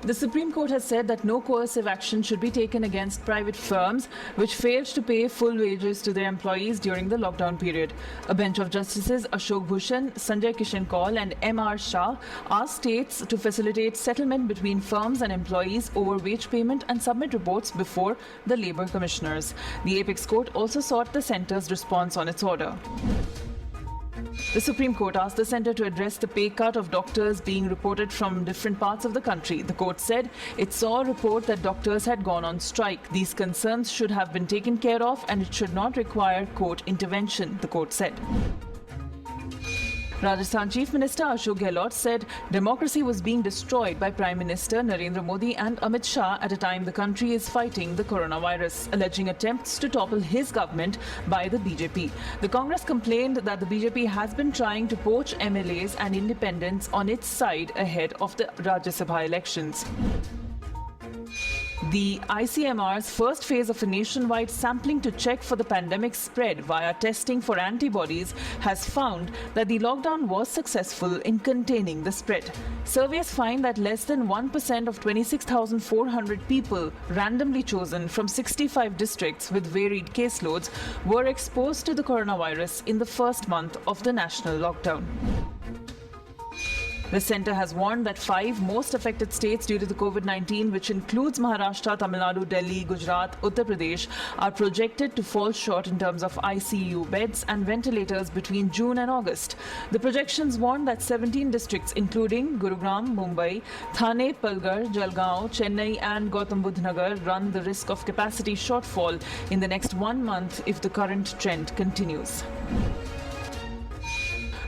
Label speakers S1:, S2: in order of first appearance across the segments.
S1: The Supreme Court has said that no coercive action should be taken against private firms which failed to pay full wages to their employees during the lockdown period. A bench of Justices Ashok Bhushan, Sanjay Kishan Kaul and M.R. Shah asked states to facilitate settlement between firms and employees over wage payment and submit reports before the Labour Commissioners. The Apex Court also sought the centre's response on its order. The Supreme Court asked the centre to address the pay cut of doctors being reported from different parts of the country. The court said it saw a report that doctors had gone on strike. These concerns should have been taken care of and it should not require court intervention, the court said. Rajasthan Chief Minister Ashok Gehlot said democracy was being destroyed by Prime Minister Narendra Modi and Amit Shah at a time the country is fighting the coronavirus, alleging attempts to topple his government by the BJP. The Congress complained that the BJP has been trying to poach MLAs and independents on its side ahead of the Rajya Sabha elections. The ICMR's first phase of a nationwide sampling to check for the pandemic spread via testing for antibodies has found that the lockdown was successful in containing the spread. Surveys find that less than 1% of 26,400 people randomly chosen from 65 districts with varied caseloads were exposed to the coronavirus in the first month of the national lockdown. The centre has warned that 5 most affected states due to the COVID-19, which includes Maharashtra, Tamil Nadu, Delhi, Gujarat, Uttar Pradesh, are projected to fall short in terms of ICU beds and ventilators between June and August. The projections warn that 17 districts, including Gurugram, Mumbai, Thane, Palghar, Jalgaon, Chennai and Gautam Budh Nagar, run the risk of capacity shortfall in the next 1 month if the current trend continues.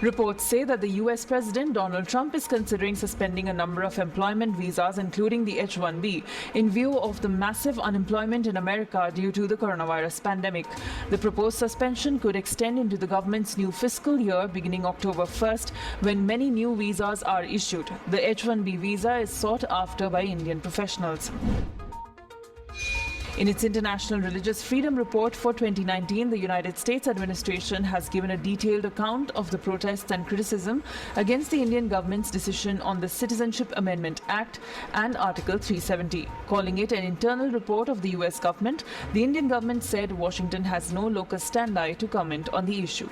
S1: Reports say that the US President Donald Trump is considering suspending a number of employment visas, including the H-1B, in view of the massive unemployment in America due to the coronavirus pandemic. The proposed suspension could extend into the government's new fiscal year beginning October 1st, when many new visas are issued. The H-1B visa is sought after by Indian professionals. In its International Religious Freedom Report for 2019, the United States administration has given a detailed account of the protests and criticism against the Indian government's decision on the Citizenship Amendment Act and Article 370. Calling it an internal report of the US government, the Indian government said Washington has no locus standi to comment on the issue.